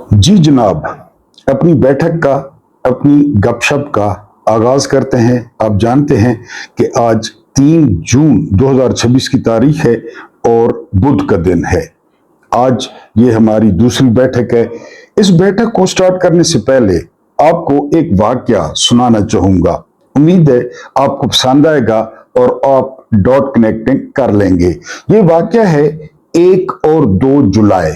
जी जनाब, अपनी बैठक का, अपनी गपशप का आगाज करते हैं। आप जानते हैं कि आज 3 जून 2026 की तारीख है और बुध का दिन है। आज ये हमारी दूसरी बैठक है। इस बैठक को स्टार्ट करने से पहले आपको एक वाकया सुनाना चाहूंगा। उम्मीद है आपको पसंद आएगा और आप डॉट कनेक्टिंग कर लेंगे। ये वाकया है 1 और 2 जुलाई,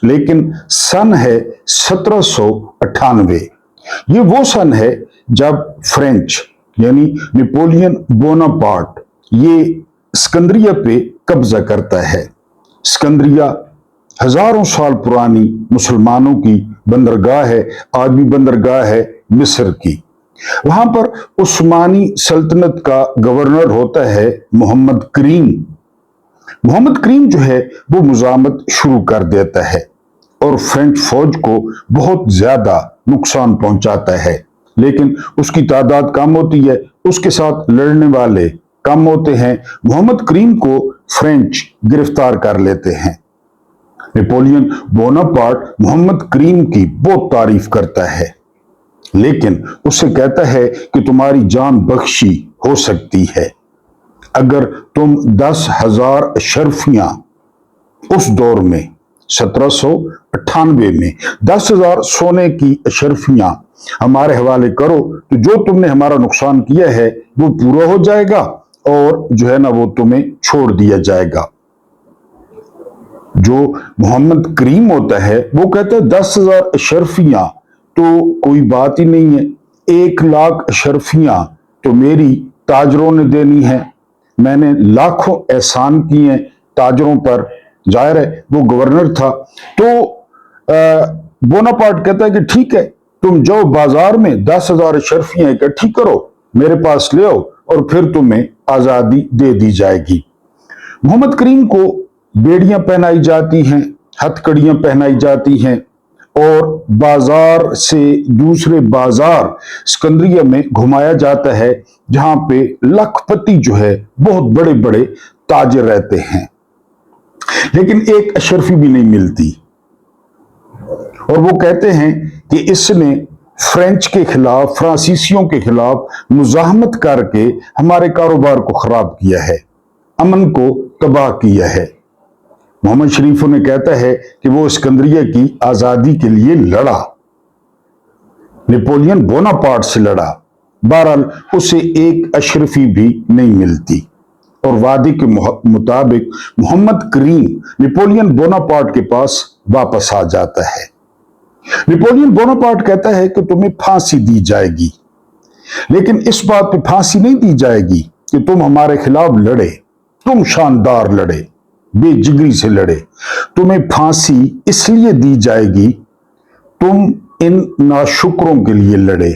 लेकिन सन है 1798। ये वो सन है जब फ्रेंच यानी नेपोलियन बोनापार्ट ये सिकंदरिया पे कब्जा करता है। सिकंदरिया हजारों साल पुरानी मुसलमानों की बंदरगाह है, आज भी बंदरगाह है मिस्र की। वहां पर उस्मानी सल्तनत का गवर्नर होता है मोहम्मद करीम। मोहम्मद करीम जो है वो मुजामत शुरू कर देता है और फ्रेंच फौज को बहुत ज्यादा नुकसान पहुंचाता है, लेकिन उसकी तादाद कम होती है, उसके साथ लड़ने वाले कम होते हैं। मोहम्मद करीम को फ्रेंच गिरफ्तार कर लेते हैं। नेपोलियन बोनापार्ट मोहम्मद करीम की बहुत तारीफ करता है, लेकिन उससे कहता है कि तुम्हारी जान बख्शी हो सकती है अगर तुम 10,000 अशरफियां उस दौर में 1798 में 10,000 सोने की अशरफियां हमारे हवाले करो, तो जो तुमने हमारा नुकसान किया है वो पूरा हो जाएगा और जो है ना वो तुम्हें छोड़ दिया जाएगा। जो मोहम्मद करीम होता है वो कहता है 10,000 अशरफियां तो कोई बात ही नहीं है, 1,00,000 अशरफियां तो मेरी ताजरों ने देनी है। मैंने लाखों एहसान किए हैं ताजरों पर, जाहिर है वो गवर्नर था। तो बोनापार्ट कहता है कि ठीक है, तुम जाओ बाजार में 10,000 अशरफियां इकट्ठी करो, मेरे पास ले आओ और फिर तुम्हें आजादी दे दी जाएगी। मोहम्मद करीम को बेड़ियां पहनाई जाती हैं, हथकड़ियां पहनाई जाती हैं और बाजार से दूसरे बाजार सिकंदरिया में घुमाया जाता है, जहां पे लखपति जो है बहुत बड़े बड़े ताजिर रहते हैं, लेकिन एक अशरफी भी नहीं मिलती। और वो कहते हैं कि इसने फ्रेंच के खिलाफ, फ्रांसीसियों के खिलाफ मुजाहमत करके हमारे कारोबार को खराब किया है, अमन को तबाह किया है। मोहम्मद शरीफ ने कहता है कि वो सिकंदरिया की आजादी के लिए लड़ा, नेपोलियन बोनापार्ट से लड़ा। बहरहाल उसे एक अशरफी भी नहीं मिलती और वादे के मुताबिक मोहम्मद करीम नेपोलियन बोनापार्ट के पास वापस आ जाता है। नेपोलियन बोनापार्ट कहता है कि तुम्हें फांसी दी जाएगी, लेकिन इस बात पे फांसी नहीं दी जाएगी कि तुम हमारे खिलाफ लड़े, तुम शानदार लड़े, बेजिगरी से लड़े। तुम्हें फांसी इसलिए दी जाएगी तुम इन नाशुक्रों के लिए लड़े,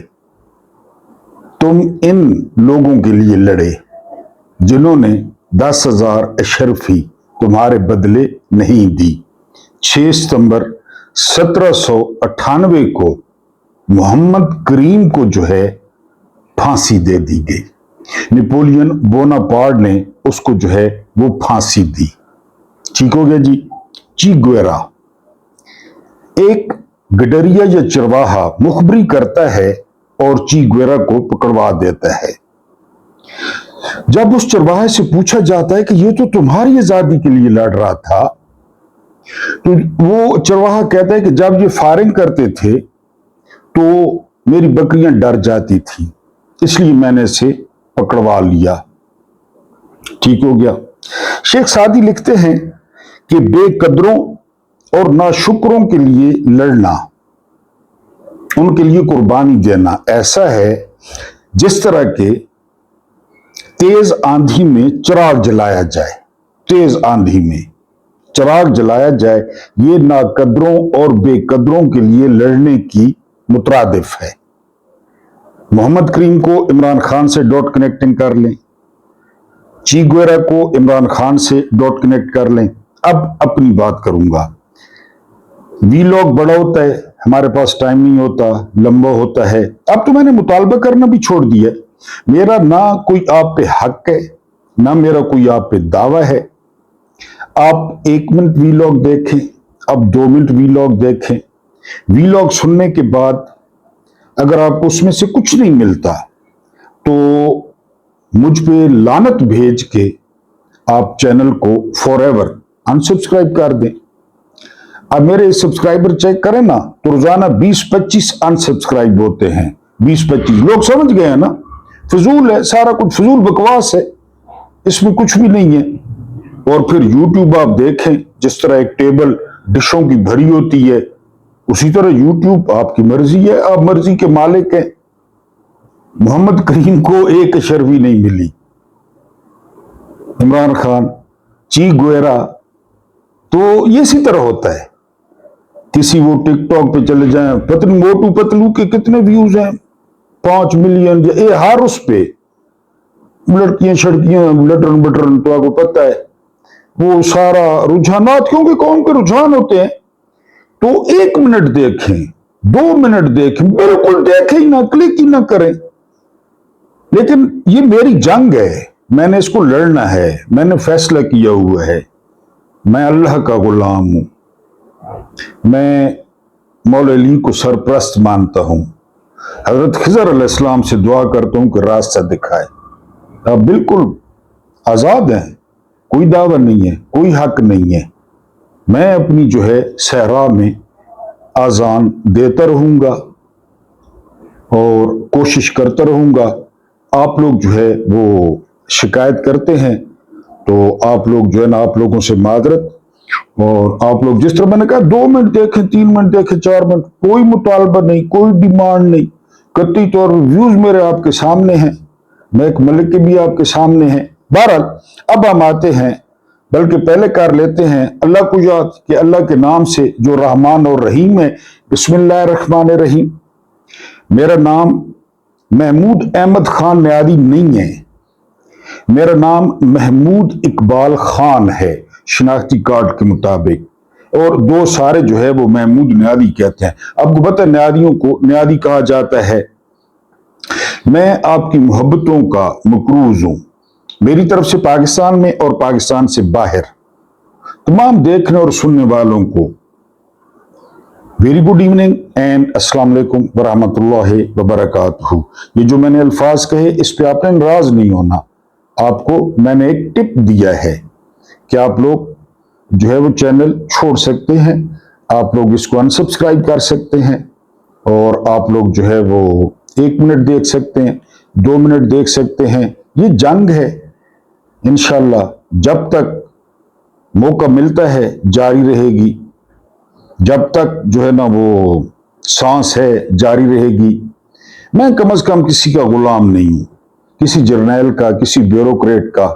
तुम इन लोगों के लिए लड़े जिन्होंने 10,000 अशरफी तुम्हारे बदले नहीं दी। 6 सितंबर 1798 को मोहम्मद करीम को जो है फांसी दे दी गई। नेपोलियन बोनापार्ट ने उसको जो है वो फांसी दी। ठीक हो गया जी। ची गुवेरा एक गडरिया या चरवाहा मुखबरी करता है और ची गुवेरा को पकड़वा देता है। जब उस चरवाहे से पूछा जाता है कि ये तो तुम्हारी आजादी के लिए लड़ रहा था, तो वो चरवाहा कहता है कि जब ये फायरिंग करते थे तो मेरी बकरियां डर जाती थी, इसलिए मैंने इसे पकड़वा लिया। ठीक हो गया। शेख सादी लिखते हैं कि बेकदरों और नाशुक्रों के लिए लड़ना, उनके लिए कुर्बानी देना ऐसा है जिस तरह के तेज आंधी में चिराग जलाया जाए। तेज आंधी में चिराग जलाया जाए, ये नाकदरों और बेकदरों के लिए लड़ने की मुतरादिफ है। मोहम्मद करीम को इमरान खान से डॉट कनेक्टिंग कर लें, ची गुवेरा को इमरान खान से डॉट कनेक्ट कर लें। अब अपनी बात करूंगा। वीलॉग बड़ा होता है, हमारे पास टाइम नहीं होता, लंबा होता है। अब तो मैंने मुतालबा करना भी छोड़ दिया। मेरा ना कोई आप पे हक है, ना मेरा कोई आप पे दावा है। आप 1 मिनट वीलॉग देखें, अब 2 मिनट वीलॉग देखें, वीलॉग सुनने के बाद अगर आपको उसमें से कुछ नहीं मिलता तो मुझ पे लानत भेज के आप चैनल को फॉरएवर अनसब्सक्राइब कर दें। अब मेरे सब्सक्राइबर चेक करें ना तो रोजाना 20-25 अनसब्सक्राइब होते हैं। 20-25 लोग समझ गए हैं ना, फजूल है, सारा कुछ फजूल बकवास है, इसमें कुछ भी नहीं है। और फिर यूट्यूब आप देखें, जिस तरह एक टेबल डिशों की भरी होती है, उसी तरह यूट्यूब आपकी मर्जी है, आप मर्जी के मालिक हैं। मोहम्मद करीम को एक अशर भी नहीं मिली, इमरान खान, ची गुएरा, तो ये इसी तरह होता है। किसी वो टिकटॉक पे चले जाएं, पता नहीं मोटू पतलू के कितने व्यूज हैं, 5 मिलियन, ये हर उस पे लड़कियां शड़कियां लटरन बटरन, तो आपको पता है वो सारा रुझानात, क्योंकि कौन के रुझान होते हैं। तो 1 मिनट देखें, 2 मिनट देखें, बिल्कुल देखें ही ना, क्लिक ही ना करें। लेकिन ये मेरी जंग है, मैंने इसको लड़ना है, मैंने फैसला किया हुआ है। मैं अल्लाह का गुलाम हूं, मैं मौला अली को सरप्रस्त मानता हूं, हजरत खिजर अलैहिस्सलाम से दुआ करता हूं कि रास्ता दिखाए। आप बिल्कुल आजाद हैं, कोई दावा नहीं है, कोई हक नहीं है। मैं अपनी जो है सहरा में आजान देता रहूंगा और कोशिश करता रहूंगा। आप लोग जो है वो शिकायत करते हैं तो आप लोग जो है ना, आप लोगों से माजरत। और आप लोग जिस तरह मैंने कहा 2 मिनट देखें, 3 मिनट देखें, 4 मिनट, कोई मुतालबा नहीं, कोई डिमांड नहीं, कतई तौर पर व्यूज मेरे आपके सामने हैं, मैं एक मलिक के भी आपके सामने हैं। बहरहाल अब हम आते हैं, बल्कि पहले कर लेते हैं अल्लाह को याद कि अल्लाह के नाम से जो रहमान और रहीम है। बिस्मिल्लाहिर्रहमानिर्रहीम। मेरा नाम महमूद अहमद खान न्यादी नहीं है, मेरा नाम महमूद इकबाल खान है शनाख्ती कार्ड के मुताबिक, और 2 सारे जो है वो महमूद न्यादी कहते हैं। आपको पता है न्यादियों को न्यादी कहा जाता है। मैं आपकी मोहब्बतों का मकरूज हूं, मेरी तरफ से पाकिस्तान में और पाकिस्तान से बाहर तमाम देखने और सुनने वालों को वेरी गुड इवनिंग एंड अस्सलाम वालेकुम वरहमतुल्लाहि वबरकातुहू। ये जो मैंने अल्फाज कहे इस पे आपने नाराज नहीं होना, आपको मैंने एक टिप दिया है कि आप लोग जो है वो चैनल छोड़ सकते हैं, आप लोग इसको अनसब्सक्राइब कर सकते हैं, और आप लोग जो है वो 1 मिनट देख सकते हैं, 2 मिनट देख सकते हैं। ये जंग है, इंशाल्लाह जब तक मौका मिलता है जारी रहेगी, जब तक जो है ना वो सांस है जारी रहेगी। मैं कम से कम किसी का गुलाम नहीं हूं, किसी जर्नैल का, किसी ब्यूरोक्रेट का,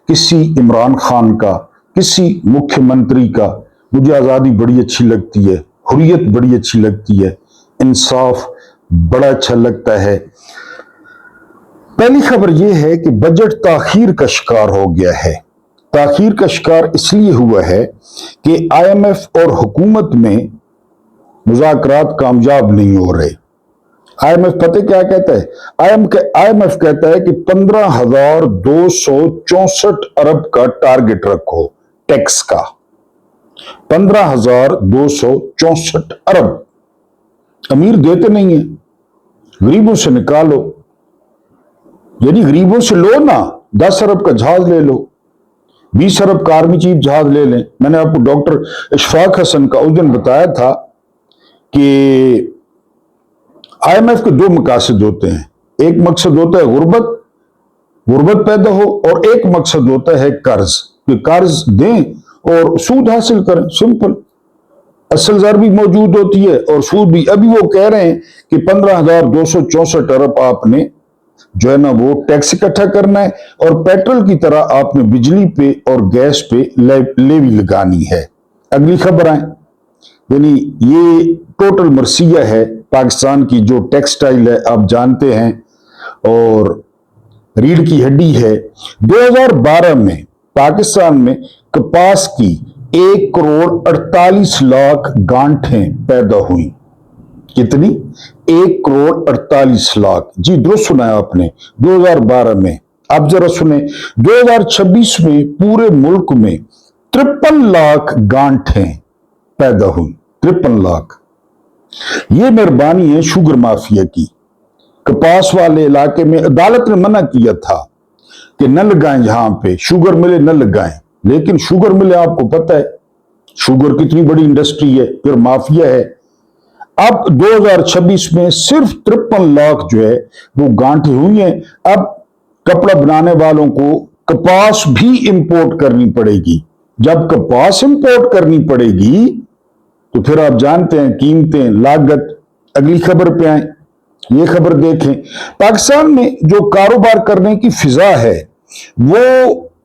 किसी इमरान खान का, किसी मुख्यमंत्री का। मुझे आज़ादी बड़ी अच्छी लगती है, हुर्रियत बड़ी अच्छी लगती है, इंसाफ बड़ा अच्छा लगता है। पहली खबर यह है कि बजट ताखीर का शिकार हो गया है। ताखीर का शिकार इसलिए हुआ है कि IMF और हुकूमत में मुज़ाकरात कामयाब नहीं हो रहे। IMF पता क्या कहता है? IMF कहता है कि 15,264 अरब का टारगेट रखो टैक्स का, 15,264 अरब। अमीर देते नहीं है, गरीबों से निकालो, यानी गरीबों से लो ना, 10 अरब का जहाज ले लो, 20 अरब का आर्मी चीफ जहाज ले लें। मैंने आपको डॉक्टर इशफाक हसन का उस दिन बताया था कि IMF के 2 मकासद होते हैं। एक मकसद होता है गुर्बत पैदा हो, और एक मकसद होता है कर्ज, कि कर्ज दें और सूद हासिल करें। सिंपल, असल जर भी मौजूद होती है और सूद भी। अभी वो कह रहे हैं कि 15,264 अरब आपने जो है ना वो टैक्स इकट्ठा करना है, और पेट्रोल की तरह आपने बिजली पे और गैस पे लेवी लगानी है। अगली खबर आए, यानी ये टोटल मरसिया है पाकिस्तान की, जो टेक्सटाइल है आप जानते हैं और रीढ़ की हड्डी है। 2012 में पाकिस्तान में कपास की 1,48,00,000 गांठें पैदा हुई। कितनी? 1,48,00,000। जी दुरुस्त सुना है आपने, 2012 में। अब जरा सुने, 2026 में पूरे मुल्क में 53 लाख गांठें पैदा हुई। 53 लाख। ये मेहरबानी है शुगर माफिया की। कपास वाले इलाके में अदालत ने मना किया था कि न लगाएं, जहां पे शुगर मिले न लगाएं, लेकिन शुगर मिले, आपको पता है शुगर कितनी बड़ी इंडस्ट्री है, फिर माफिया है। अब 2026 में सिर्फ 53 लाख जो है वो गांठें हुई हैं। अब कपड़ा बनाने वालों को कपास भी इंपोर्ट करनी पड़ेगी। जब कपास इंपोर्ट करनी पड़ेगी तो फिर आप जानते हैं कीमतें, लागत। अगली खबर पे आए, ये खबर देखें। पाकिस्तान में जो कारोबार करने की फिजा है वो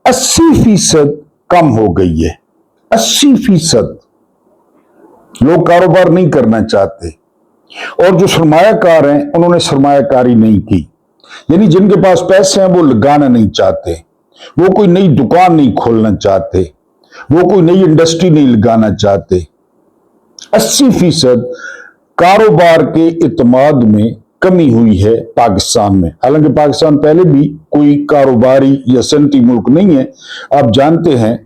80% कम हो गई है। 80% लोग कारोबार नहीं करना चाहते, और जो सरमायाकार हैं उन्होंने सरमायाकारी नहीं की। यानी जिनके पास पैसे हैं वो लगाना नहीं चाहते, वो कोई नई दुकान नहीं खोलना चाहते, वो कोई नई इंडस्ट्री नहीं लगाना चाहते। 80% कारोबार के इत्मीनान में कमी हुई है पाकिस्तान में। हालांकि पाकिस्तान पहले भी कोई कारोबारी या सनती मुल्क नहीं है। आप जानते हैं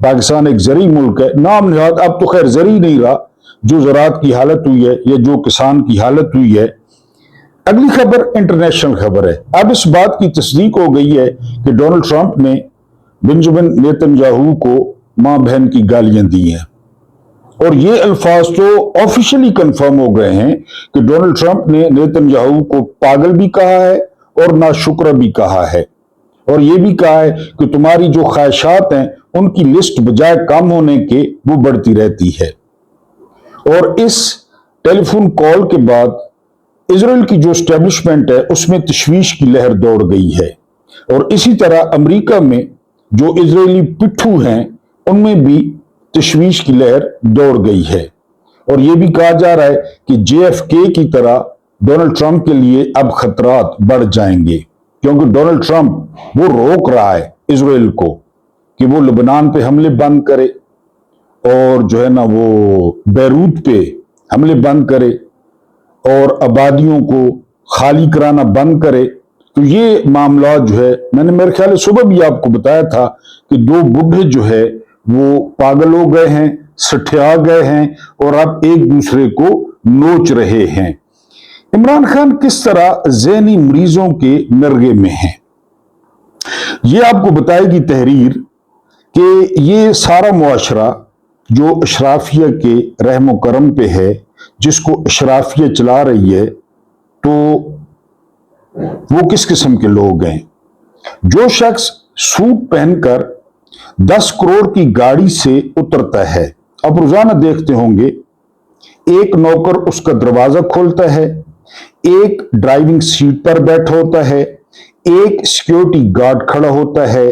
पाकिस्तान एक जरी मुल्क है, नाम निहाद। अब तो खैर जरी नहीं रहा, जो ज़राअत की हालत हुई है या जो किसान की हालत हुई है। अगली खबर इंटरनेशनल खबर है। अब इस बात की तस्दीक हो गई है कि डोनाल्ड ट्रंप ने बेंजामिन नेतन्याहू को मां बहन की गालियां दी हैं, और ये अल्फाज तो ऑफिशियली कंफर्म हो गए हैं कि डोनाल्ड ट्रंप ने नेतन्याहू को पागल भी कहा है और नाशुक्र भी कहा है, और ये भी कहा है कि तुम्हारी जो ख्वाहिशात हैं उनकी लिस्ट बजाय कम होने के वो बढ़ती रहती है। और इस टेलीफोन कॉल के बाद इजराइल की जो एस्टेब्लिशमेंट है उसमें तशवीश की लहर दौड़ गई है, और इसी तरह अमेरिका में जो इजरायली पिट्ठू हैं उनमें भी तशवीश की लहर दौड़ गई है। और यह भी कहा जा रहा है कि JFK की तरह डोनाल्ड ट्रंप के लिए अब खतरात बढ़ जाएंगे, क्योंकि डोनाल्ड ट्रंप वो रोक रहा है इजराइल को कि वो लेबनान पे हमले बंद करे, और जो है ना वो बैरूत पे हमले बंद करे, और आबादियों को खाली कराना बंद करे। तो ये मामला जो है, मैंने मेरे ख्याल सुबह भी आपको बताया था कि दो बुढ़े जो है वो पागल हो गए हैं, सठिया गए हैं, और अब एक दूसरे को नोच रहे हैं। इमरान खान किस तरह ज़हनी मरीजों के नरगे में हैं, ये आपको बताएगी तहरीर कि ये सारा मुआशरा जो अशराफिया के रहमो करम पे है, जिसको अशराफिया चला रही है, तो वो किस किस्म के लोग हैं। जो शख्स सूट पहनकर 10 करोड़ की गाड़ी से उतरता है, आप रोजाना देखते होंगे, एक नौकर उसका दरवाजा खोलता है, एक ड्राइविंग सीट पर बैठा होता है, एक सिक्योरिटी गार्ड खड़ा होता है,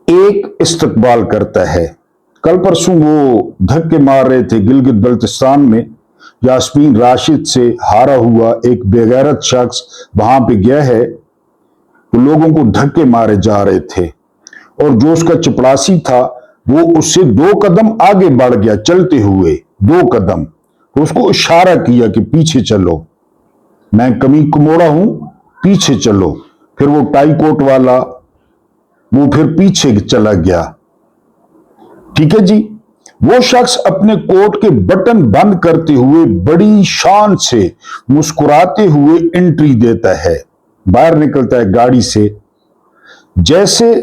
एक इस्तकबाल करता है। कल परसों वो धक्के मार रहे थे गिलगित बल्तिस्तान में, यास्मीन राशिद से हारा हुआ एक बेगैरत शख्स वहां पे गया है, तो लोगों को धक्के मारे जा रहे थे, और जो उसका चपड़ासी था वो उससे 2 कदम आगे बढ़ गया, चलते हुए 2 कदम, तो उसको इशारा किया कि पीछे चलो, मैं कमी कमोड़ा हूं, पीछे चलो। फिर वो टाई कोट वाला वो फिर पीछे चला गया। ठीक है जी, वो शख्स अपने कोट के बटन बंद करते हुए बड़ी शान से मुस्कुराते हुए एंट्री देता है, बाहर निकलता है गाड़ी से, जैसे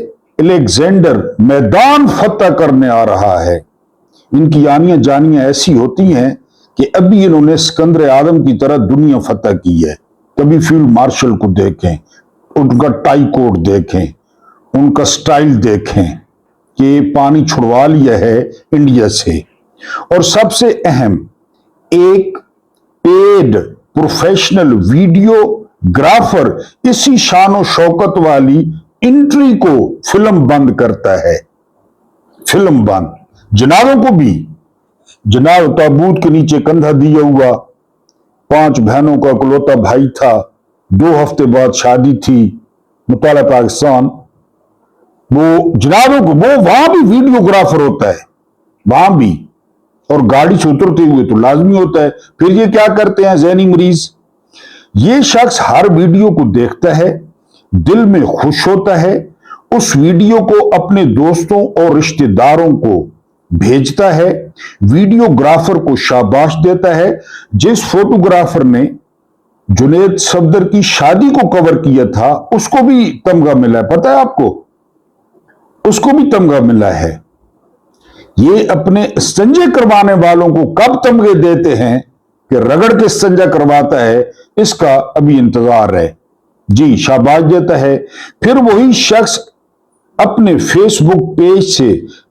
अलेक्जेंडर मैदान फतह करने आ रहा है। इनकी आनियां जानियां ऐसी होती हैं कि अभी इन्होंने सिकंदर आदम की तरह दुनिया फतह की है। कभी फील्ड मार्शल को देखें, उनका टाई कोट देखें, उनका स्टाइल देखें कि पानी छुड़वा लिया है इंडिया से। और सबसे अहम, एक पेड प्रोफेशनल वीडियोग्राफर इसी शान और शौकत वाली एंट्री को फिल्म बंद करता है, फिल्म बंद। जनाजों को भी, जनाब ताबूत के नीचे कंधा दिया हुआ, 5 बहनों का इकलौता भाई था, 2 हफ्ते बाद शादी थी, मुताला पाकिस्तान, वो जनाबों को, वो वहां भी वीडियोग्राफर होता है, वहां भी, और गाड़ी से उतरते हुए तो लाजमी होता है। फिर ये क्या करते हैं ज़हनी मरीज, ये शख्स हर वीडियो को देखता है, दिल में खुश होता है, उस वीडियो को अपने दोस्तों और रिश्तेदारों को भेजता है, वीडियोग्राफर को शाबाश देता है। जिस फोटोग्राफर ने जुनैद सफदर की शादी को कवर किया था उसको भी तमगा मिला है, पता है आपको? उसको भी तमगा मिला है। ये अपने संजय करवाने वालों को कब तमगे देते हैं कि रगड़ के संजय करवाता है, इसका अभी इंतजार है। जी, शाबाश देता है। फिर वही शख्स अपने फेसबुक पेज से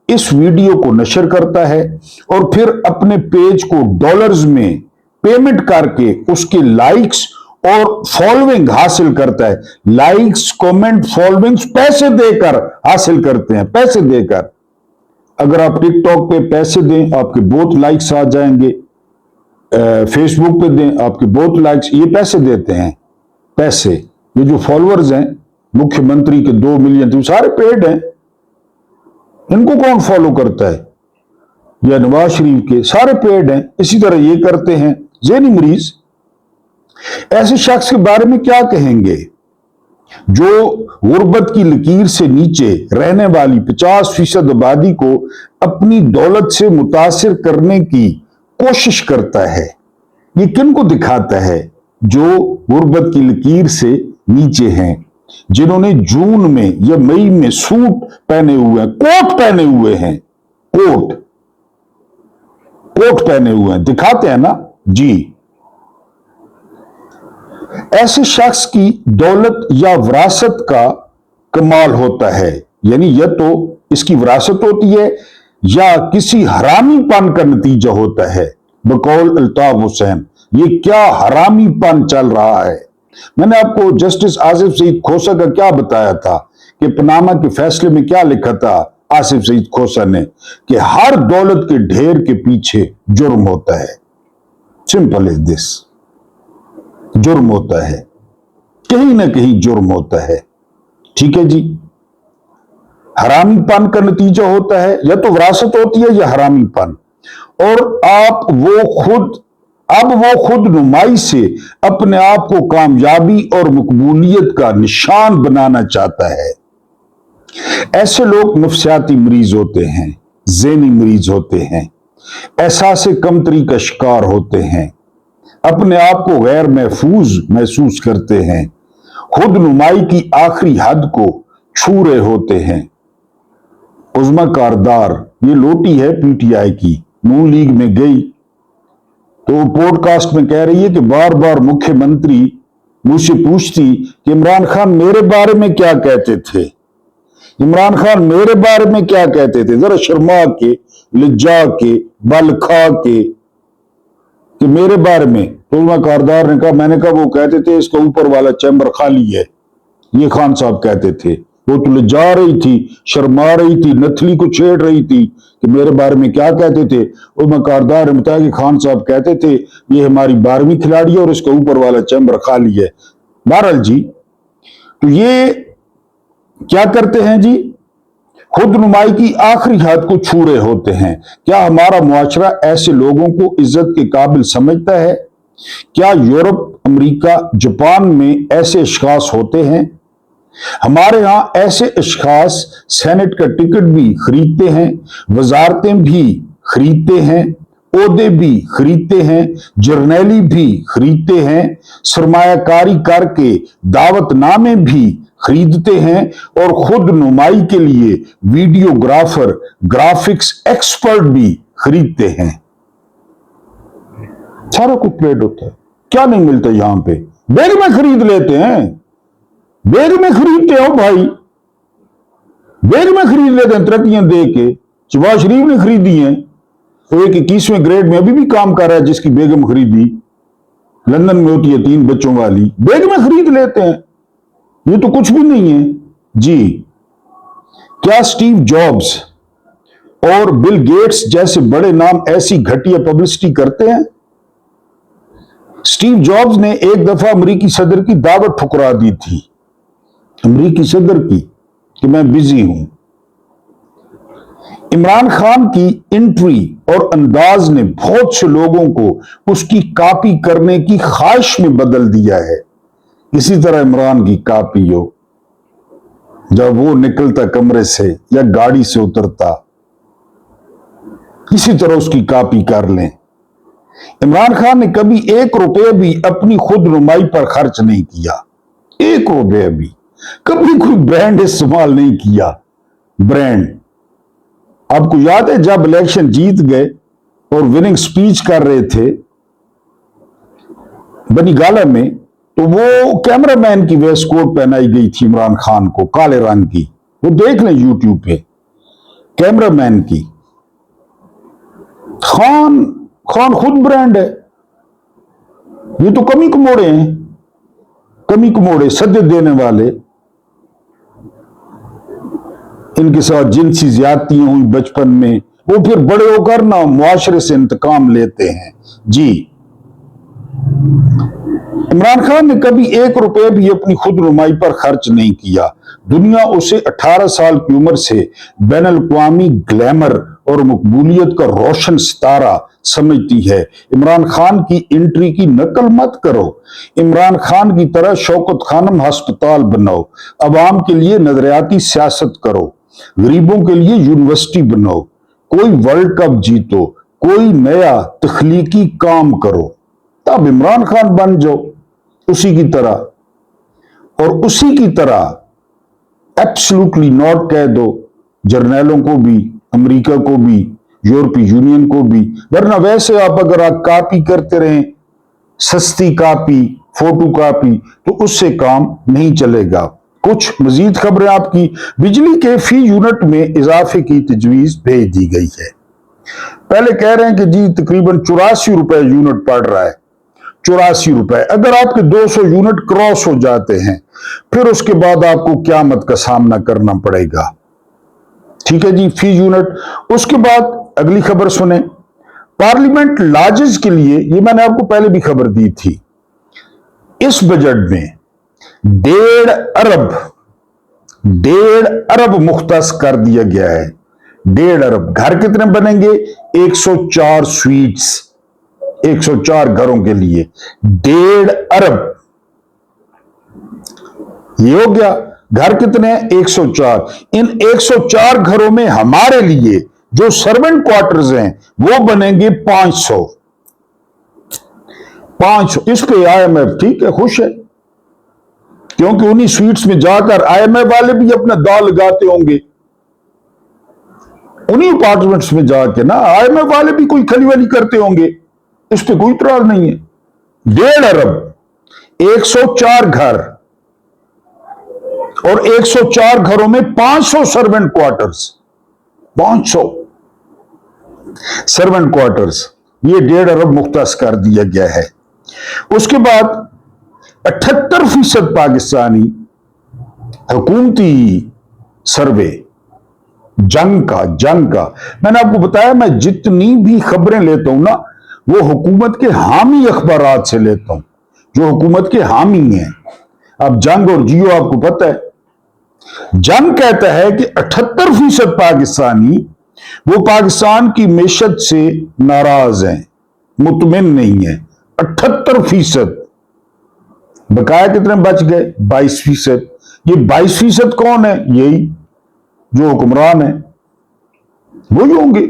इस वीडियो को नशर करता है और फिर अपने पेज को डॉलर्स में पेमेंट करके उसके लाइक्स और फॉलोइंग हासिल करता है। लाइक्स, कमेंट, फॉलोइंग्स पैसे देकर हासिल करते हैं, पैसे देकर। अगर आप टिकटॉक पे पैसे दें आपके बहुत लाइक्स आ जाएंगे, फेसबुक पे दें आपके बहुत लाइक्स, ये पैसे देते हैं। पैसे, ये जो फॉलोअर्स हैं मुख्यमंत्री के 2 मिलियन, तो सारे पेड हैं। इनको कौन फॉलो करता है? या नवाज शरीफ के सारे पेड हैं। इसी तरह ये करते हैं ज़हनी मरीज। ऐसे शख्स के बारे में क्या कहेंगे जो गुर्बत की लकीर से नीचे रहने वाली 50% आबादी को अपनी दौलत से मुतासिर करने की कोशिश करता है। ये किन को दिखाता है? जो गुर्बत की लकीर से नीचे हैं, जिन्होंने जून में या मई में सूट पहने हुए हैं, कोट पहने हुए हैं, कोट पहने हुए हैं, दिखाते हैं ना जी। ऐसे शख्स की दौलत या विरासत का कमाल होता है, यानी या तो इसकी विरासत होती है या किसी हरामीपन का नतीजा होता है। बकौल अल्ताफ हुसैन, ये क्या हरामीपन चल रहा है। मैंने आपको जस्टिस आसिफ सईद खोसा का क्या बताया था कि पनामा के फैसले में क्या लिखा था आसिफ सईद खोसा ने, कि हर दौलत के ढेर के पीछे जुर्म होता है। सिंपल इज दिस, जुर्म होता है, कहीं ना कहीं जुर्म होता है। ठीक है जी, हरामीपन का नतीजा होता है, या तो विरासत होती है या हरामीपन। और वो खुद नुमाई से अपने आप को कामयाबी और मकबूलियत का निशान बनाना चाहता है। ऐसे लोग नफ्सियाती मरीज होते हैं, ज़हनी मरीज होते हैं, एहसास कमतरी का शिकार होते हैं, अपने आप को गैर महफूज महसूस करते हैं, खुद नुमाई की आखिरी हद को छू रहे होते हैं। उज़्मा कारदार, ये लोटी है पीटीआई की, नून लीग में गई तो पॉडकास्ट में कह रही है कि बार बार मुख्यमंत्री मुझसे पूछती कि इमरान खान मेरे बारे में क्या कहते थे, इमरान खान मेरे बारे में क्या कहते थे। जरा शर्मा के, लज्जा के, बल खा के कि मेरे बारे में। तो उज़्मा कारदार ने कहा, मैंने कहा वो कहते थे इसका ऊपर वाला चैम्बर खाली है, ये खान साहब कहते थे। वो तो लज्जा रही थी, शर्मा रही थी, नथली को छेड़ रही थी कि मेरे बारे में क्या कहते थे। उज़्मा कारदार ने बताया कि खान साहब कहते थे ये हमारी 12वीं खिलाड़ी है और इसका ऊपर वाला चैम्बर खाली है। बहरहाल जी, तो ये क्या करते हैं जी, खुद नुमाई की आखिरी हद को छू रहे होते हैं। क्या हमारा मुआशरा ऐसे लोगों को इज्जत के काबिल समझता है? क्या यूरोप, अमेरिका, जापान में ऐसे अशखास होते हैं? हमारे यहां ऐसे अशखास सेनेट का टिकट भी खरीदते हैं, वजारतें भी खरीदते हैं, ओहदे भी खरीदते हैं, जर्नैली भी खरीदते हैं, सरमायाकारी करके दावतनामे भी खरीदते हैं और खुद नुमाई के लिए वीडियोग्राफर, ग्राफिक्स एक्सपर्ट भी खरीदते हैं। सारा कुछ पेड होता है। क्या नहीं मिलता यहां पे? बैग में खरीद लेते हैं, बैग में खरीदते हो भाई, बैग में खरीद लेते हैं तरक्कियां दे के। शहबाज शरीफ ने खरीदी हैं, तो एक 21वें ग्रेड में अभी भी काम कर रहा है, जिसकी बेगम खरीदी, लंदन में होती है 3 बच्चों वाली, बैग में खरीद लेते हैं। ये तो कुछ भी नहीं है जी। क्या स्टीव जॉब्स और बिल गेट्स जैसे बड़े नाम ऐसी घटिया पब्लिसिटी करते हैं? स्टीव जॉब्स ने एक दफा अमेरिकी सदर की दावत ठुकरा दी थी, अमेरिकी सदर की, कि मैं बिजी हूं। इमरान खान की एंट्री और अंदाज ने बहुत से लोगों को उसकी कॉपी करने की ख्वाहिश में बदल दिया है। इसी तरह इमरान की कॉपी हो, जब वो निकलता कमरे से या गाड़ी से उतरता किसी तरह उसकी कॉपी कर लें। इमरान खान ने कभी 1 रुपये भी अपनी खुद नुमाई पर खर्च नहीं किया, 1 रुपये भी। कभी कोई ब्रांड इस्तेमाल नहीं किया। ब्रांड, आपको याद है जब इलेक्शन जीत गए और विनिंग स्पीच कर रहे थे बनी गाला में, तो वो कैमरामैन की वेस्ट कोट पहनाई गई थी इमरान खान को, काले रंग की। वो देख लें यूट्यूब पे, कैमरामैन की। खान खुद ब्रांड है। ये तो कमी कमोड़े हैं, कमी कमोड़े, सदे देने वाले। इनके साथ जिनसी ज्यादतियां हुई बचपन में, वो फिर बड़े होकर ना मुआशरे से इंतकाम लेते हैं। जी, इमरान खान ने कभी 1 रुपये भी अपनी खुद नुमाई पर खर्च नहीं किया। दुनिया उसे 18 साल की उम्र से बैनुल-अक़वामी ग्लैमर और मकबूलियत का रोशन सितारा समझती है। इमरान खान की एंट्री की नकल मत करो। इमरान खान की तरह शौकत खानम हस्पताल बनाओ, अवाम के लिए नजरियाती सियासत करो, गरीबों के लिए यूनिवर्सिटी बनाओ, कोई वर्ल्ड कप जीतो, कोई नया तख्लीकी काम करो, तब इमरान खान बन जाओ उसी की तरह। और उसी की तरह एब्सोल्युटली नॉट कह दो जर्नैलों को भी, अमेरिका को भी, यूरोपीय यूनियन को भी। वरना वैसे आप अगर आप कॉपी करते रहें, सस्ती कॉपी, फोटो कॉपी, तो उससे काम नहीं चलेगा। कुछ मजीद खबरें आपकी। बिजली के फी यूनिट में इजाफे की तजवीज भेज दी गई है। पहले कह रहे हैं कि जी तकरीबन 84 रुपए यूनिट पड़ रहा है, 84 रुपए। अगर आपके 200 यूनिट क्रॉस हो जाते हैं, फिर उसके बाद आपको क़यामत का सामना करना पड़ेगा। ठीक है जी, फी यूनिट। उसके बाद अगली खबर सुने। पार्लियामेंट लॉजेस के लिए, ये मैंने आपको पहले भी खबर दी थी, इस बजट में 1.5 अरब मुख्तस कर दिया गया है। 1.5 अरब। घर कितने बनेंगे? 104 स्वीट्स, 104 घरों के लिए 1.5 अरब। ये हो गया। घर कितने हैं? 104। इन 104 घरों में हमारे लिए जो सर्वेंट क्वार्टर्स हैं वो बनेंगे 500। इस पे आईएमएफ ठीक है, खुश है, क्योंकि उन्हीं स्वीट्स में जाकर आईएमएफ वाले भी अपना दाव लगाते होंगे। उन्हीं अपार्टमेंट्स में जाके ना आईएमएफ वाले भी कोई खलीवली करते होंगे। इस पे कोई इतराज नहीं है। 1.5 अरब, 104 घर, और 104 घरों में 500 सर्वेंट क्वार्टर्स, 500 सर्वेंट क्वार्टर्स। ये 1.5 अरब मुख्तस कर दिया गया है। उसके बाद 78% पाकिस्तानी हुकूमती सर्वे जंग का। मैंने आपको बताया, मैं जितनी भी खबरें लेता हूं ना, वो हुकूमत के हामी अखबारात से लेता हूं, जो हुकूमत के हामी हैं। अब जंग और जियो आपको पता है। जंग कहता है कि 78% पाकिस्तानी वो पाकिस्तान की मैशत से नाराज हैं, मुतमिन नहीं है। 78%। बकाया कितने बच गए? 22%। ये 22% कौन है? यही जो हुक्मरान है, वही होंगे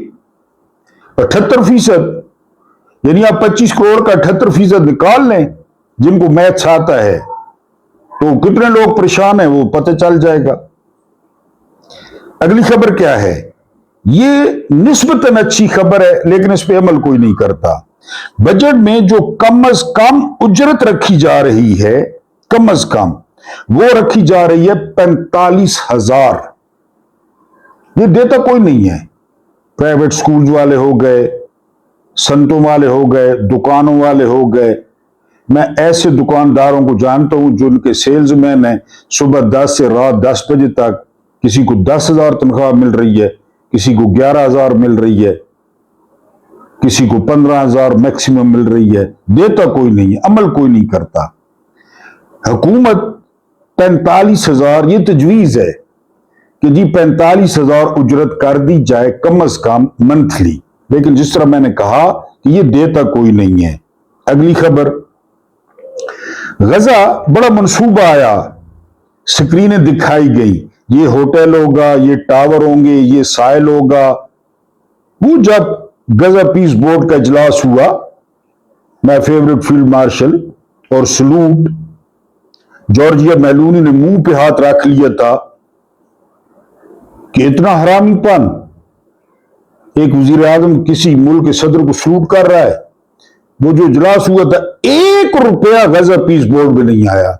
78%। यानी आप 25 करोड़ का 78% निकाल लें, जिनको मैथ्स आता है, तो कितने लोग परेशान हैं वो पता चल जाएगा। अगली खबर क्या है? ये निस्बतन अच्छी खबर है, लेकिन इस पे अमल कोई नहीं करता। बजट में जो कम अज कम उजरत रखी जा रही है, कम अज कम वो रखी जा रही है 45,000। ये देता कोई नहीं है। प्राइवेट स्कूल वाले हो गए, संतों वाले हो गए, दुकानों वाले हो गए। मैं ऐसे दुकानदारों को जानता हूं जो उनके सेल्समैन हैं, सुबह 10 से रात 10 बजे तक किसी को 10,000 तनख्वाह मिल रही है, किसी को 11,000 मिल रही है, किसी को 15,000 मैक्सिमम मिल रही है। देता कोई नहीं है, अमल कोई नहीं करता। हुकूमत 45,000, ये तजवीज है कि जी 45,000 उजरत कर दी जाए कम अज कम मंथली, लेकिन जिस तरह मैंने कहा कि ये देता कोई नहीं है। अगली खबर, गजा बड़ा मंसूबा आया, स्क्रीनें दिखाई गई, ये होटल होगा, ये टावर होंगे, ये साइल होगा। वो जब गजा पीस बोर्ड का इजलास हुआ, माय फेवरेट फील्ड मार्शल, और सलूट, जॉर्जिया मेलोनी ने मुंह पे हाथ रख लिया था कि इतना हरामीपन, एक वजीर आजम किसी मुल्क के सदर को सलूट कर रहा है। वो जो इजलास हुआ था, 1 रुपया गजा पीस बोर्ड में नहीं आया,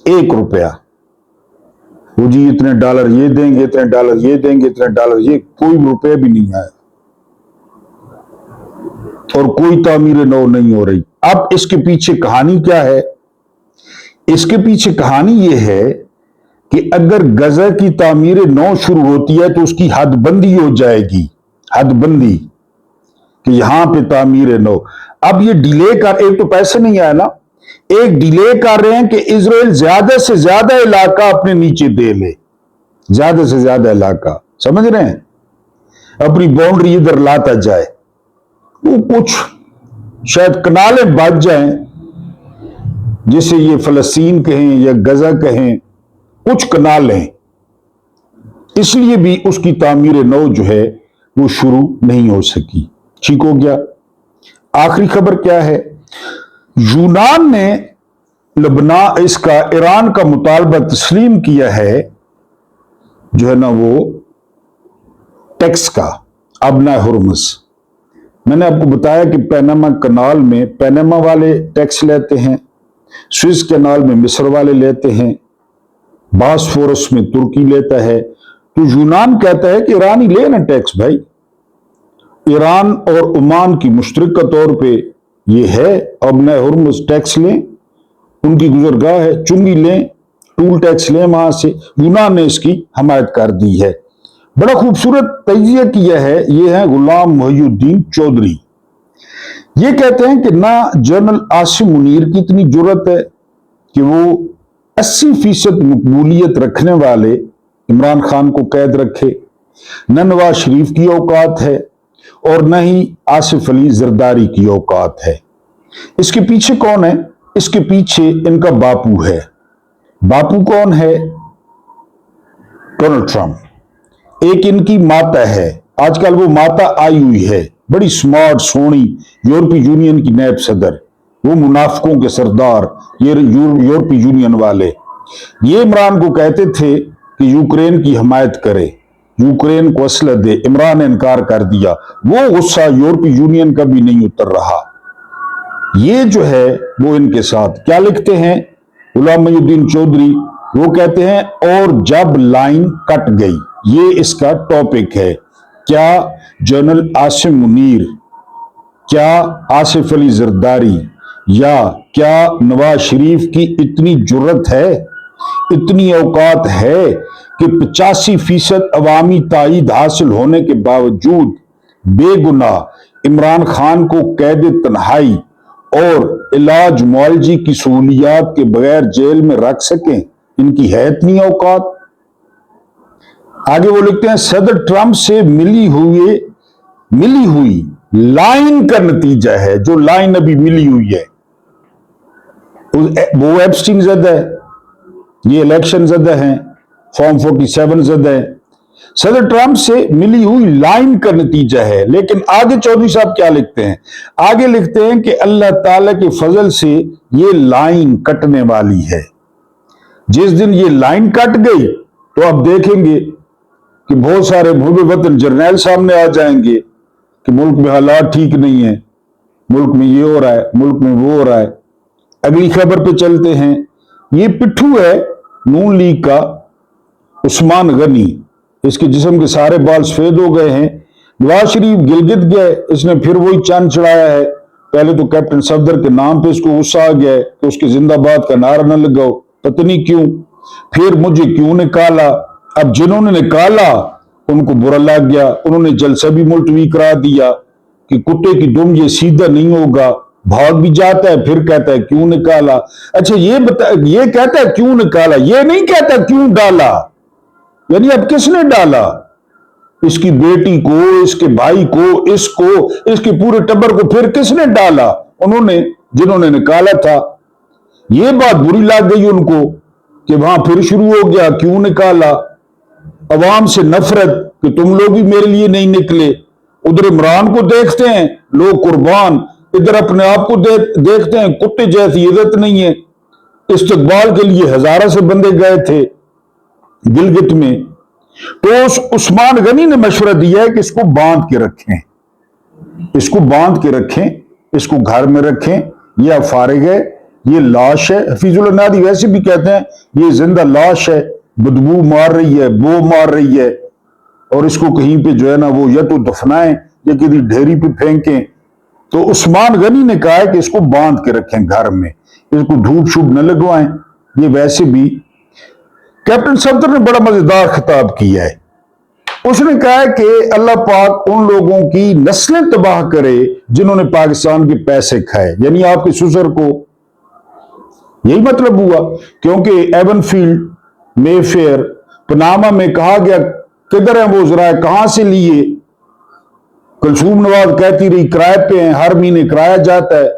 1 रुपया। वो जी इतने डॉलर ये देंगे, इतने डॉलर ये देंगे, इतने डॉलर ये, कोई रुपया भी नहीं आया और कोई तामीर नौ नहीं हो रही। अब इसके पीछे कहानी क्या है? इसके पीछे कहानी ये है कि अगर गजा की तामीर नौ शुरू होती है तो उसकी हदबंदी हो जाएगी, हदबंदी, कि यहां पे तामीर नौ। अब ये डिले कर, एक तो पैसे नहीं आया ना, एक डिले कर रहे हैं कि इजराइल ज्यादा से ज्यादा इलाका अपने नीचे दे ले, ज्यादा से ज्यादा इलाका, समझ रहे हैं, अपनी बाउंड्री इधर लाता जाए। वो कुछ शायद कनालें बच जाएं, जिसे ये फलस्तीन कहें या गजा कहें, कुछ कनालें, इसलिए भी उसकी तामीर नौ जो है वो शुरू नहीं हो सकी। ठीक हो गया। आखिरी खबर क्या है? यूनान ने लबनान, इसका ईरान का मुतालबा तस्लीम किया है, जो है ना वो टैक्स का, अबना हुर्मुज़। मैंने आपको बताया कि पैनामा कनाल में पैनामा वाले टैक्स लेते हैं, स्विस कैनाल में मिस्र वाले लेते हैं, बॉस्फोरस में तुर्की लेता है। तो यूनान कहता है कि ईरान ही ले ना टैक्स भाई। ईरान और ओमान की मुश्तरका तौर पे ये है, अबना हुर्मुज़ टैक्स लें, उनकी गुजरगाह है, चुंगी लें, टूल टैक्स लें वहां से। यूनान ने इसकी हमायत कर दी है। बड़ा खूबसूरत तजिया किया है, ये है गुलाम मोहिउद्दीन चौधरी। ये कहते हैं कि ना जनरल आसिम मुनीर की इतनी जुर्रत है कि वो 80% मकबूलियत रखने वाले इमरान खान को कैद रखे, न नवाज शरीफ की औकात है और न ही आसिफ अली जरदारी की औकात है। इसके पीछे कौन है? इसके पीछे इनका बापू है। बापू कौन है? Donald Trump. एक इनकी माता है, आजकल वो माता आई हुई है, बड़ी स्मार्ट सोनी, यूरोपीय यूनियन की नायब सदर, वो मुनाफिकों के सरदार, ये यूरोपीय यूनियन वाले। ये इमरान को कहते थे कि यूक्रेन की हमायत करे, यूक्रेन को असलह दे, इमरान ने इनकार कर दिया। वो गुस्सा यूरोपीय यूनियन का भी नहीं उतर रहा। ये जो है वो इनके साथ क्या लिखते हैं गुलाम मोहिउद्दीन चौधरी? वो कहते हैं और जब लाइन कट गई, ये इसका टॉपिक है। क्या जनरल आसिम मुनीर, क्या आसिफ अली जरदारी या क्या नवाज शरीफ की इतनी जुर्रत है, इतनी औकात है कि 85% अवामी ताईद हासिल होने के बावजूद बेगुनाह इमरान खान को कैद तन्हाई और इलाज मुआलजी की सहूलियात के बगैर जेल में रख सकें? इनकी है इतनी औकात? आगे वो लिखते हैं सदर ट्रंप से मिली हुई लाइन का नतीजा है, जो लाइन अभी मिली हुई है वो एप्स्टीन ज़द है, ये इलेक्शन ज़द है, फॉर्म 47 ज़द है। सदर ट्रंप से मिली हुई लाइन का नतीजा है। लेकिन आगे चौधरी साहब क्या लिखते हैं? आगे लिखते हैं कि अल्लाह ताला के फजल से ये लाइन कटने वाली है। जिस दिन ये लाइन कट गई तो अब देखेंगे कि बहुत सारे भूबे वतन जर्नैल सामने आ जाएंगे कि मुल्क में हालात ठीक नहीं है, मुल्क में ये हो रहा है, मुल्क में वो हो रहा है। अगली खबर पे चलते हैं। ये पिट्ठू है नून लीग का, उस्मान गनी, इसके जिस्म के सारे बाल सफेद हो गए हैं। नवाज शरीफ गिलगित गए, इसने फिर वही चंद चढ़ाया है। पहले तो कैप्टन सफदर के नाम पे इसको गुस्सा आ गया है कि उसके जिंदाबाद का नारा न लगाओ, पता नहीं क्यों। फिर मुझे क्यों निकाला, अब जिन्होंने निकाला उनको बुरा लग गया, उन्होंने जलसा भी मुलतवी करा दिया कि कुत्ते की दुम ये सीधा नहीं होगा। भाग भी जाता है, फिर कहता है क्यों निकाला। अच्छा ये बता, ये कहता है क्यों निकाला, ये नहीं कहता क्यों डाला। यानी अब किसने डाला? इसकी बेटी को, इसके भाई को, इसको, इसके पूरे टब्बर को फिर किसने डाला? उन्होंने, जिन्होंने निकाला था। ये बात बुरी लग गई उनको कि वहां फिर शुरू हो गया क्यों निकाला। अवाम से नफरत कि तुम लोग भी मेरे लिए नहीं निकले, ادھر عمران کو دیکھتے ہیں لوگ قربان، ادھر اپنے آپ کو دیکھتے ہیں کتے جیسی عزت نہیں ہے۔ استقبال کے لیے ہزارہ سے بندے گئے تھے گلگت میں، تو عثمان غنی نے مشورہ دیا ہے کہ اس کو باندھ کے رکھیں، اس کو باندھ کے رکھیں، اس کو گھر میں رکھیں، یہ اب فارغ ہے، یہ لاش ہے۔ حفیظ اللہ نادی ویسے بھی کہتے ہیں یہ زندہ لاش ہے، بدبو مار رہی ہے، بو مار رہی ہے، اور اس کو کہیں پہ جو ہے نا وہ یا تو دفنائیں یا کسی ڈھیری پہ پھینکیں۔ تو عثمان غنی نے کہا ہے کہ اس کو باندھ کے رکھیں گھر میں، اس کو دھوپ شوپ نہ لگوائیں۔ یہ ویسے بھی کیپٹن صفدر نے بڑا مزیدار خطاب کیا ہے، اس نے کہا ہے کہ اللہ پاک ان لوگوں کی نسلیں تباہ کرے جنہوں نے پاکستان کے پیسے کھائے، یعنی آپ کے سسر کو، یہی مطلب ہوا، کیونکہ ایون فیلڈ، مے فیئر، پناما میں کہا گیا کدھر ہیں وہ ذرائع، کہاں سے لیے؟ کلثوم نواز کہتی رہی کرائے پہ ہیں، ہر مہینے کرایا جاتا ہے۔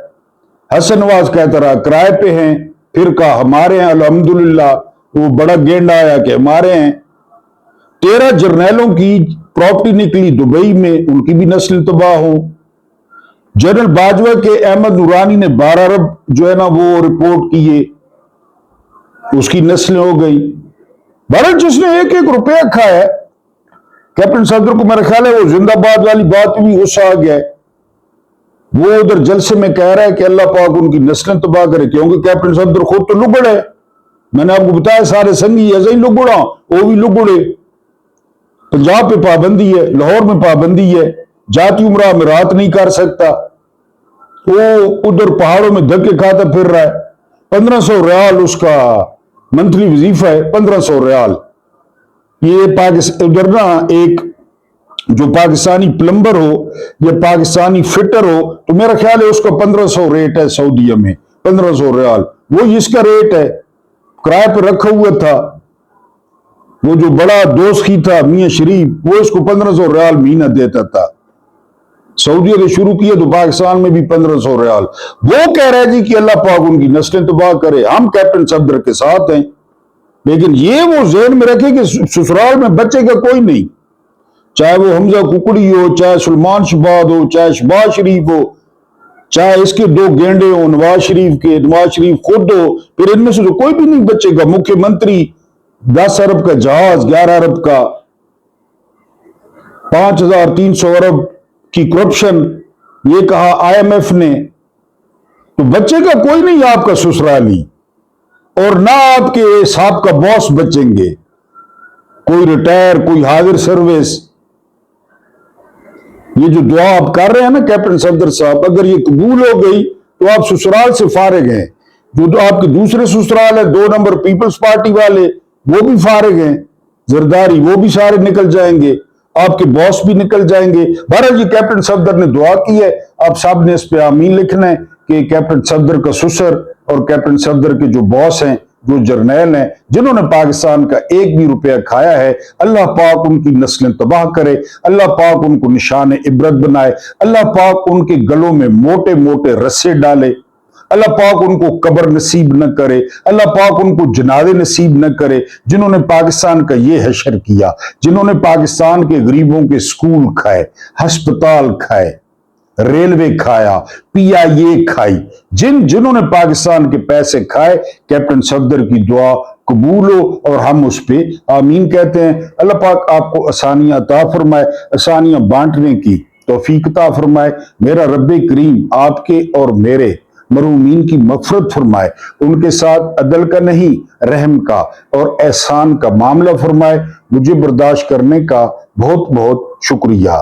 حسن نواز کہتا رہا کرائے پہ ہیں، پھر کہا ہمارے ہیں الحمدللہ، وہ بڑا گینڈ آیا کہ ہمارے ہیں۔ 13 جرنیلوں کی پراپرٹی نکلی دبئی میں، ان کی بھی نسل تباہ ہو۔ جنرل باجوہ کے احمد نورانی نے 12 ارب جو ہے نا وہ رپورٹ کیے، اس کی نسلیں ہو گئی۔ بہرحال جس نے 1-1 روپیہ کھایا ہے، کیپٹن صفدر کو میرا خیال ہے وہ زندہ باد والی بات بھی غصہ آ گیا ہے، وہ ادھر جلسے میں کہہ رہا ہے کہ اللہ پاک ان کی نسلیں تباہ کرے، کیونکہ کیپٹن صفدر خود تو لگڑ ہے۔ میں نے آپ کو بتایا سارے سنگی ایسے ہی لگڑا، وہ بھی لگڑے۔ پنجاب پہ پابندی ہے، لاہور میں پابندی ہے، جاتی عمرہ میں رات نہیں کر سکتا، وہ ادھر پہاڑوں میں دھکے کھاتا پھر رہا ہے۔ 1500 ریال اس کا منتھلی وظیفہ ہے، 1500 ریال۔ یہ ادھر نا ایک جو پاکستانی پلمبر ہو یا پاکستانی فٹر ہو تو میرا خیال ہے اس کا 1500 ریٹ ہے سعودیہ میں، 1500 ریال، وہ اس کا ریٹ ہے۔ کرائے پہ رکھا ہوا تھا، وہ جو بڑا دوست ہی تھا میاں شریف، وہ اس کو 1500 ریال مہینہ دیتا تھا۔ سعودیہ نے شروع کیا تو پاکستان میں بھی 1500 ریال۔ وہ کہہ رہے جی کہ اللہ پاک ان کی نسلیں تباہ کرے، ہم کیپٹن صفدر کے ساتھ ہیں، لیکن یہ وہ ذہن میں رکھے کہ سسرال میں بچے کا کوئی نہیں، چاہے وہ حمزہ ککڑی ہو، چاہے سلمان شہباز ہو، چاہے شہباز شریف ہو، چاہے اس کے 2 گینڈے ہو نواز شریف کے، نواز شریف خود ہو، پھر ان میں سے تو کوئی بھی نہیں بچے گا۔ مکھیہ منتری 10 ارب کا جہاز، 11 ارب کا، 5300 ارب کی کرپشن، یہ کہا آئی ایم ایف نے، تو بچے کا کوئی نہیں آپ کا سسرالی، اور نہ آپ کے سابقہ باس بچیں گے، کوئی ریٹائر، کوئی حاضر سروس۔ یہ جو دعا آپ کر رہے ہیں نا کیپٹن صفدر صاحب، اگر یہ قبول ہو گئی تو آپ سسرال سے فارغ ہیں۔ جو تو آپ کے دوسرے سسرال ہے 2 نمبر پیپلز پارٹی والے، وہ بھی فارغ ہیں، زرداری وہ بھی سارے نکل جائیں گے، آپ کے باس بھی نکل جائیں گے۔ بہرحال یہ کیپٹن صفدر نے دعا کی ہے، آپ سب نے اس پہ آمین لکھنا ہے کہ کیپٹن صفدر کا سسر اور کیپٹن صفدر کے جو باس ہیں، جو جرنیل ہیں، جنہوں نے پاکستان کا 1 بھی روپیہ کھایا ہے، اللہ پاک ان کی نسلیں تباہ کرے، اللہ پاک ان کو نشان عبرت بنائے، اللہ پاک ان کے گلوں میں موٹے موٹے رسے ڈالے، اللہ پاک ان کو قبر نصیب نہ کرے، اللہ پاک ان کو جنازے نصیب نہ کرے، جنہوں نے پاکستان کا یہ حشر کیا، جنہوں نے پاکستان کے غریبوں کے سکول کھائے، ہسپتال کھائے، ریلوے کھایا، پی آئی اے کھائی، جنہوں نے پاکستان کے پیسے کھائے، کیپٹن صفدر کی دعا قبول ہو اور ہم اس پہ آمین کہتے ہیں۔ اللہ پاک آپ کو آسانیاں عطا فرمائے، آسانیاں بانٹنے کی توفیق عطا فرمائے۔ میرا رب کریم آپ کے اور میرے مرحومین کی مغفرت فرمائے، ان کے ساتھ عدل کا نہیں رحم کا اور احسان کا معاملہ فرمائے۔ مجھے برداشت کرنے کا بہت بہت شکریہ۔